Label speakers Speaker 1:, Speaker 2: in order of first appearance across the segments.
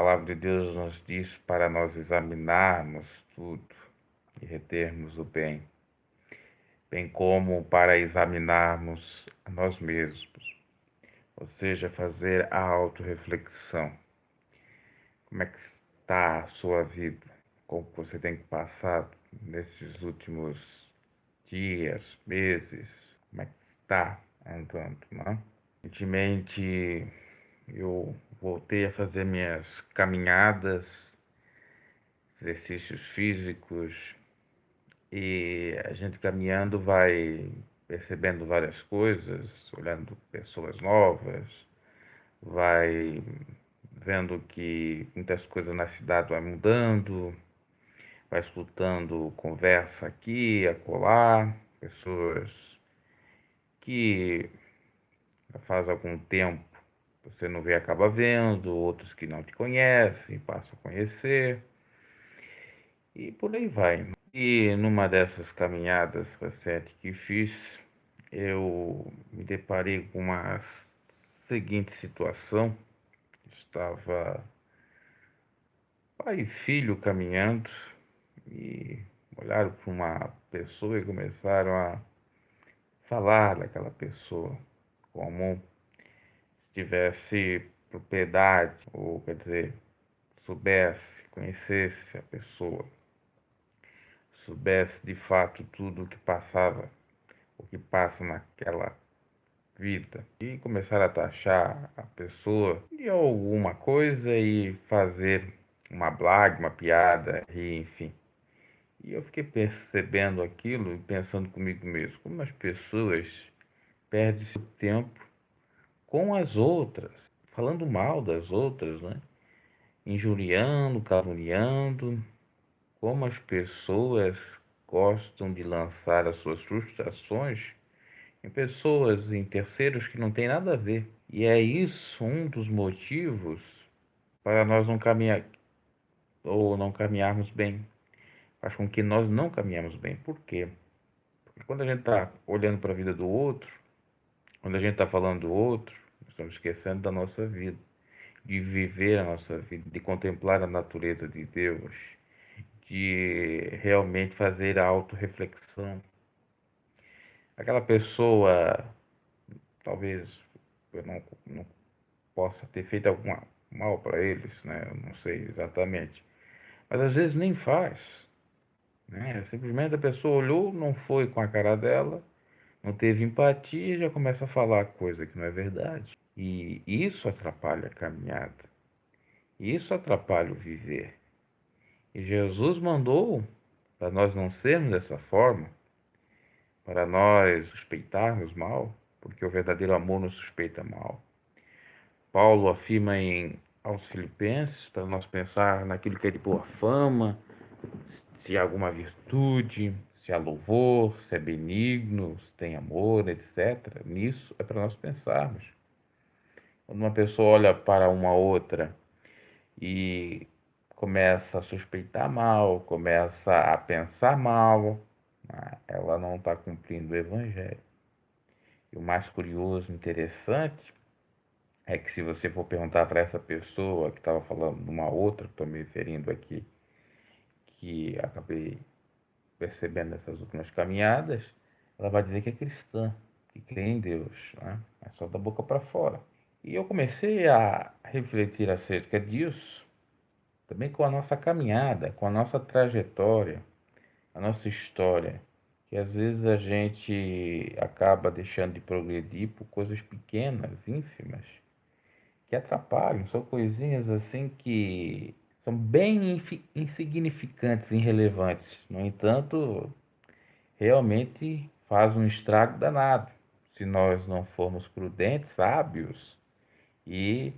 Speaker 1: palavra de Deus nos diz para nós examinarmos tudo e retermos o bem, bem como para examinarmos a nós mesmos, ou seja, fazer a autorreflexão. Como é que está a sua vida? Como você tem passado nesses últimos dias, meses? Como é que está andando, não? Recentemente eu voltei a fazer minhas caminhadas, exercícios físicos, e a gente caminhando vai percebendo várias coisas, olhando pessoas novas, vai vendo que muitas coisas na cidade vai mudando, vai escutando conversa aqui, acolá, pessoas que já faz algum tempo você não vê, acaba vendo, outros que não te conhecem, passam a conhecer, e por aí vai. E numa dessas caminhadas recentes que fiz, eu me deparei com uma seguinte situação. Estava pai e filho caminhando e olharam para uma pessoa e começaram a falar daquela pessoa como se tivesse propriedade, ou quer dizer, soubesse, conhecesse a pessoa, soubesse de fato tudo o que passava, o que passa naquela vida, e começar a taxar a pessoa de alguma coisa e fazer uma blague, uma piada, e enfim. E eu fiquei percebendo aquilo e pensando comigo mesmo, como as pessoas perdem seu tempo com as outras, falando mal das outras, né? Injuriando, caluniando, como as pessoas gostam de lançar as suas frustrações em pessoas, em terceiros que não tem nada a ver. E é isso um dos motivos para nós não caminhar ou não caminharmos bem. Faz com que nós não caminhamos bem. Por quê? Porque quando a gente está olhando para a vida do outro, quando a gente está falando do outro, nós estamos esquecendo da nossa vida, de viver a nossa vida, de contemplar a natureza de Deus, de realmente fazer a autorreflexão. Aquela pessoa, talvez eu não possa ter feito algum mal para eles, né? Eu não sei exatamente. Mas às vezes nem faz, né? Simplesmente a pessoa olhou, não foi com a cara dela, não teve empatia e já começa a falar coisa que não é verdade. E isso atrapalha a caminhada. Isso atrapalha o viver. E Jesus mandou para nós não sermos dessa forma, para nós suspeitarmos mal, porque o verdadeiro amor não suspeita mal. Paulo afirma aos Filipenses para nós pensar naquilo que é de boa fama, se há alguma virtude, se há louvor, se é benigno, se tem amor, etc. Nisso é para nós pensarmos. Quando uma pessoa olha para uma outra e começa a suspeitar mal, começa a pensar mal, ela não está cumprindo o Evangelho. E o mais curioso, interessante, é que se você for perguntar para essa pessoa que estava falando de uma outra, que estou me referindo aqui, que acabei percebendo nessas últimas caminhadas, ela vai dizer que é cristã, que crê em Deus, né? É só da boca para fora. E eu comecei a refletir acerca disso, também com a nossa caminhada, com a nossa trajetória, a nossa história, que às vezes a gente acaba deixando de progredir por coisas pequenas, ínfimas, que atrapalham, são coisinhas assim que são bem insignificantes, irrelevantes. No entanto, realmente faz um estrago danado se nós não formos prudentes, sábios e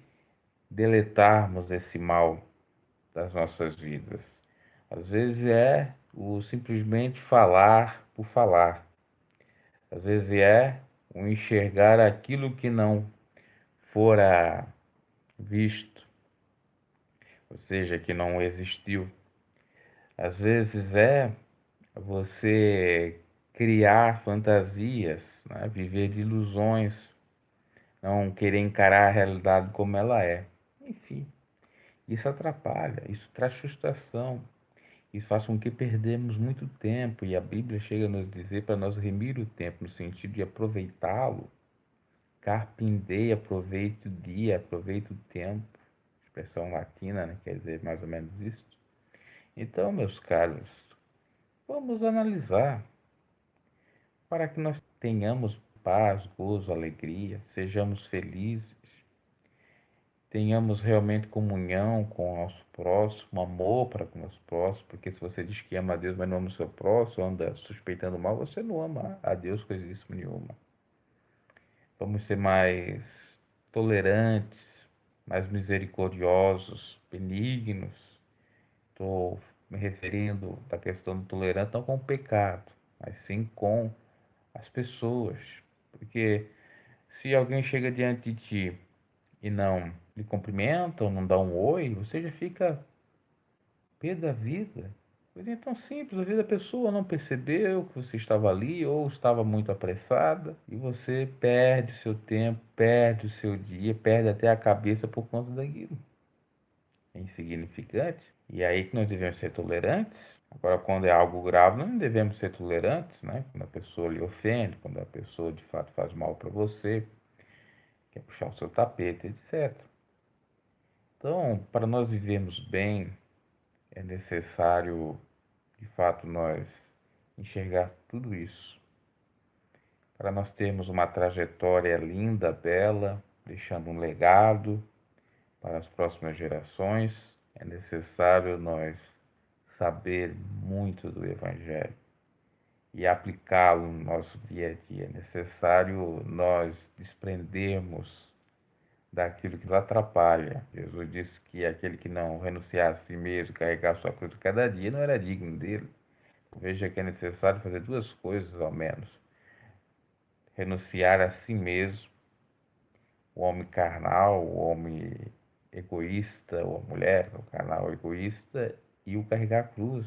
Speaker 1: deletarmos esse mal das nossas vidas. Às vezes é o simplesmente falar por falar. Às vezes é o enxergar aquilo que não fora visto, ou seja, que não existiu. Às vezes é você criar fantasias, né? Viver de ilusões, não querer encarar a realidade como ela é. Enfim, Isso atrapalha, isso traz frustração, isso faz com que perdemos muito tempo e a Bíblia chega a nos dizer para nós remir o tempo no sentido de aproveitá-lo. Carpe diem, aproveite o dia, aproveite o tempo. Expressão latina, né? Quer dizer mais ou menos isso. Então, meus caros, vamos analisar para que nós tenhamos paz, gozo, alegria, sejamos felizes, tenhamos realmente comunhão com o nosso próximo, amor para com o nosso próximo, porque se você diz que ama a Deus, mas não ama o seu próximo, anda suspeitando mal, você não ama a Deus coisíssima nenhuma. Vamos ser mais tolerantes, mais misericordiosos, benignos. Estou me referindo à questão do tolerante não com o pecado, mas sim com as pessoas. Porque se alguém chega diante de ti e não lhe cumprimenta ou não dá um oi, você já fica pé da vida. Coisa tão simples, às vezes a pessoa não percebeu que você estava ali ou estava muito apressada e você perde o seu tempo, perde o seu dia, perde até a cabeça por conta daquilo. É insignificante. E aí que nós devemos ser tolerantes. Agora, quando é algo grave, nós não devemos ser tolerantes, né? Quando a pessoa lhe ofende, quando a pessoa de fato faz mal para você, quer puxar o seu tapete, etc. Então, para nós vivermos bem, é necessário, de fato, nós enxergar tudo isso. Para nós termos uma trajetória linda, bela, deixando um legado para as próximas gerações, é necessário nós saber muito do Evangelho e aplicá-lo no nosso dia a dia. É necessário nós desprendermos daquilo que nos atrapalha. Jesus disse que aquele que não renunciar a si mesmo, carregar a sua cruz cada dia, não era digno dele. Veja que é necessário fazer duas coisas ao menos: renunciar a si mesmo, o homem carnal, o homem egoísta, ou a mulher, o carnal egoísta, e o carregar a cruz,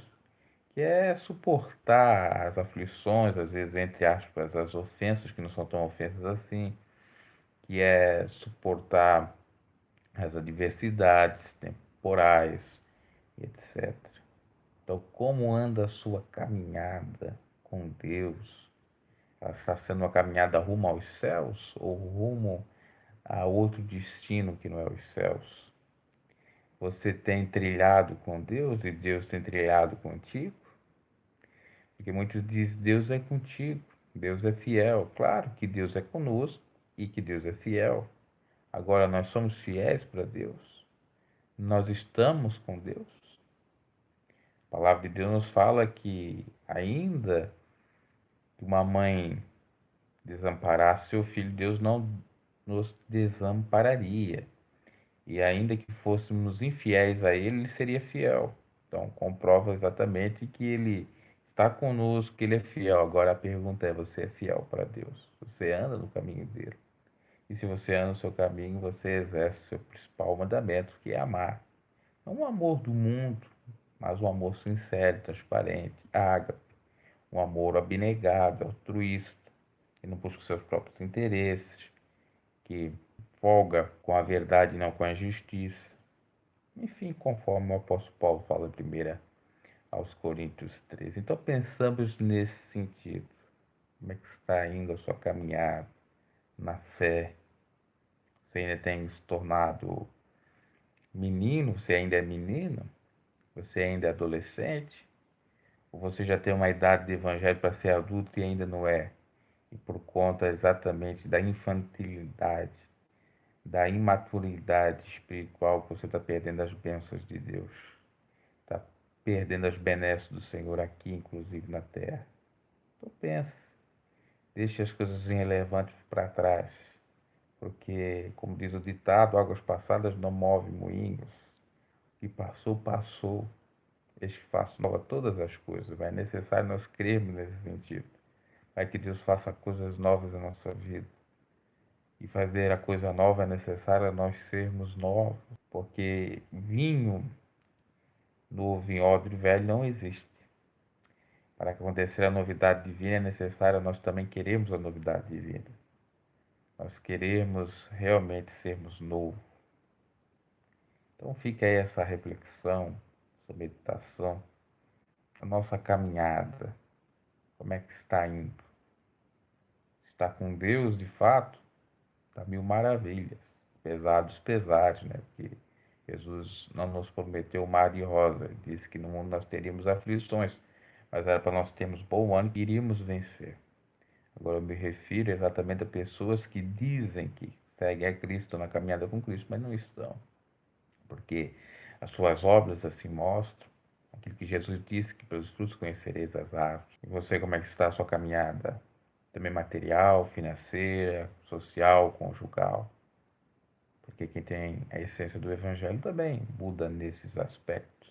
Speaker 1: que é suportar as aflições, às vezes, entre aspas, as ofensas que não são tão ofensas assim, que é suportar as adversidades temporais, etc. Então, como anda a sua caminhada com Deus? Ela está sendo uma caminhada rumo aos céus ou rumo a outro destino que não é os céus? Você tem trilhado com Deus e Deus tem trilhado contigo? Porque muitos dizem, Deus é contigo, Deus é fiel. Claro que Deus é conosco e que Deus é fiel. Agora, nós somos fiéis para Deus? Nós estamos com Deus? A palavra de Deus nos fala que ainda que uma mãe desamparasse seu filho, Deus não nos desampararia. E ainda que fôssemos infiéis a Ele, Ele seria fiel. Então, comprova exatamente que Ele está conosco, que Ele é fiel. Agora a pergunta é: você é fiel para Deus? Você anda no caminho dele? E se você anda no seu caminho, você exerce o seu principal mandamento, que é amar. Não o amor do mundo, mas um amor sincero, transparente, ágape, um amor abnegado, altruísta, que não busca os seus próprios interesses, que folga com a verdade e não com a justiça. Enfim, conforme o apóstolo Paulo fala em 1 aos Coríntios 13. Então pensamos nesse sentido. Como é que está indo a sua caminhada na fé? Você ainda tem se tornado menino? Você ainda é menino? Você ainda é adolescente? Ou você já tem uma idade de evangelho para ser adulto e ainda não é? E por conta exatamente da infantilidade, da imaturidade espiritual, que você está perdendo as bênçãos de Deus. Está perdendo as benesses do Senhor aqui, inclusive na terra. Então pense, deixe as coisas irrelevantes para trás, porque, como diz o ditado, águas passadas não movem moinhos. O que passou, passou. Eis que faço nova todas as coisas. É necessário nós crermos nesse sentido. Para que Deus faça coisas novas na nossa vida. E fazer a coisa nova é necessário nós sermos novos, porque vinho novo em odre velho não existe. Para acontecer a novidade divina é necessário nós também queremos a novidade divina. Nós queremos realmente sermos novos. Então fica aí essa reflexão, essa meditação, a nossa caminhada, como é que está indo? Está com Deus de fato? Está mil maravilhas, apesar dos pesares, né? Porque Jesus não nos prometeu o mar de rosa, ele disse que no mundo nós teríamos aflições, mas era para nós termos bom ânimo que iríamos vencer. Agora eu me refiro exatamente a pessoas que dizem que seguem a Cristo na caminhada com Cristo, mas não estão, porque as suas obras assim mostram aquilo que Jesus disse, que pelos frutos conhecereis as árvores. E você, como é que está a sua caminhada? Também material, financeira, social, conjugal. Porque quem tem a essência do Evangelho também muda nesses aspectos.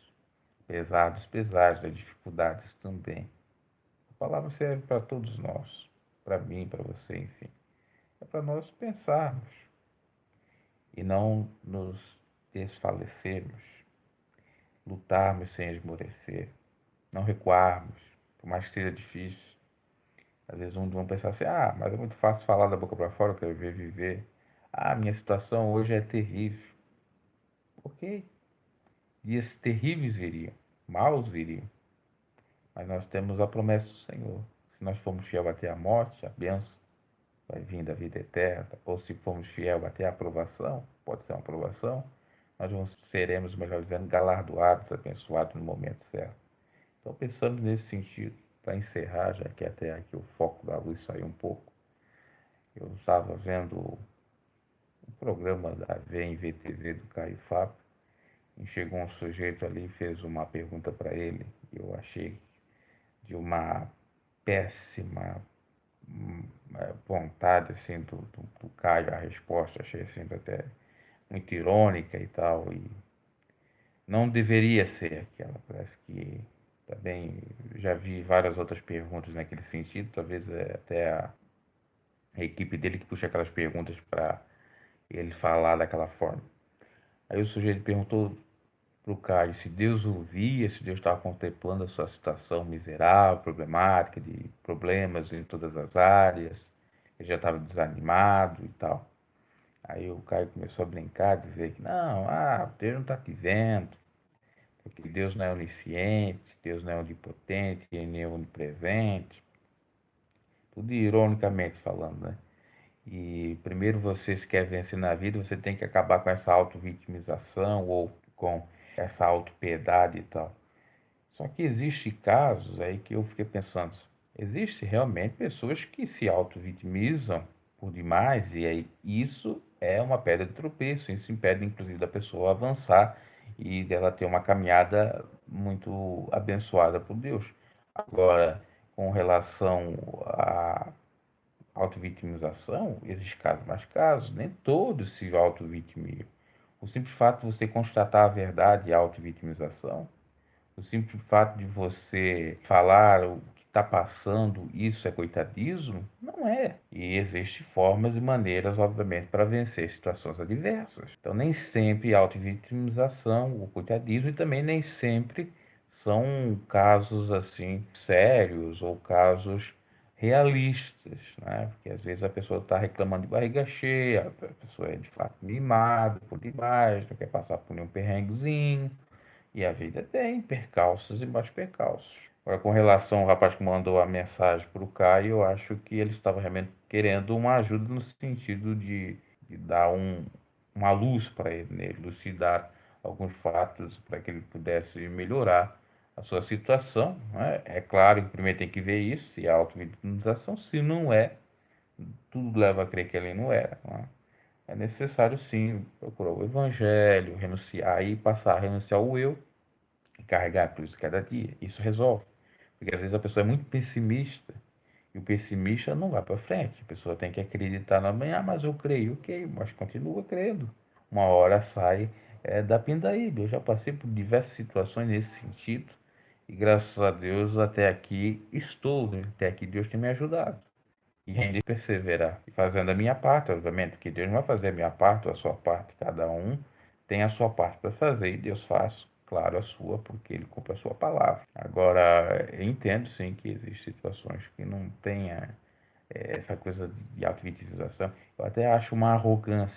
Speaker 1: Pesados, pesares, das dificuldades também. A palavra serve para todos nós, para mim, para você, enfim. É para nós pensarmos e não nos desfalecermos, lutarmos sem esmorecer, não recuarmos, por mais que seja difícil. Às vezes uns vão pensar assim, mas é muito fácil falar da boca para fora, eu quero ver viver. Minha situação hoje é terrível. Ok, dias terríveis viriam, maus viriam, mas nós temos a promessa do Senhor. Se nós formos fiel até a morte, a bênção vai vir da vida eterna, ou se formos fiel até a aprovação, pode ser uma aprovação, nós seremos, melhor dizendo, galardoados, abençoados no momento certo. Então, pensando nesse sentido, para encerrar, já que até aqui o foco da luz saiu um pouco, eu estava vendo o programa da VMVTV do Caio Fábio, e chegou um sujeito ali e fez uma pergunta para ele, e eu achei de uma péssima vontade assim, do Caio a resposta, achei assim, até muito irônica e tal, e não deveria ser aquela, parece que também já vi várias outras perguntas naquele sentido, talvez até a equipe dele que puxa aquelas perguntas para ele falar daquela forma. Aí o sujeito perguntou para o Caio se Deus ouvia, se Deus estava contemplando a sua situação miserável, problemática, de problemas em todas as áreas, ele já estava desanimado e tal. Aí o Caio começou a brincar, dizer que não, Deus não está te vendo, porque Deus não é onisciente, Deus não é onipotente, nem é onipresente, tudo ironicamente falando, né? E primeiro você, se quer vencer na vida, você tem que acabar com essa auto-vitimização ou com essa auto-piedade e tal. Só que existe casos aí que eu fiquei pensando, existe realmente pessoas que se auto-vitimizam por demais e aí isso é uma pedra de tropeço, isso impede inclusive da pessoa avançar e dela ter uma caminhada muito abençoada por Deus. Agora, com relação à autovitimização, existem casos mais casos, nem todos se auto-vitimizam. O simples fato de você constatar a verdade é auto-vitimização. O simples fato de você falar o que está passando, isso é coitadismo? Não é. E existem formas e maneiras, obviamente, para vencer situações adversas. Então, nem sempre auto-vitimização, o coitadismo, e também nem sempre são casos assim sérios ou casos realistas, né? Porque às vezes a pessoa está reclamando de barriga cheia, a pessoa é de fato mimada por demais, não quer passar por nenhum perrenguezinho, e a vida tem percalços e mais percalços. Agora, com relação ao rapaz que mandou a mensagem para o Caio, eu acho que ele estava realmente querendo uma ajuda no sentido de dar uma luz para ele, né? Elucidar alguns fatos para que ele pudesse melhorar a sua situação. Né? É claro que primeiro tem que ver isso, se é auto-vitimização, se não é, tudo leva a crer que ele não era. Né? É necessário sim procurar o evangelho, renunciar e passar a renunciar ao eu e carregar a cruz cada dia. Isso resolve. Porque às vezes a pessoa é muito pessimista e o pessimista não vai para frente. A pessoa tem que acreditar na manhã, mas eu creio, ok, mas continua crendo. Uma hora sai da pindaíba. Eu já passei por diversas situações nesse sentido e graças a Deus até aqui estou, né? Até aqui Deus tem me ajudado. E ainda perseverar. E fazendo a minha parte, obviamente, porque Deus não vai fazer a minha parte ou a sua parte. Cada um tem a sua parte para fazer e Deus faz, claro, a sua, porque Ele cumpre a sua palavra. Agora, eu entendo sim que existem situações que não tenha essa coisa de auto-vitimização. Eu até acho uma arrogância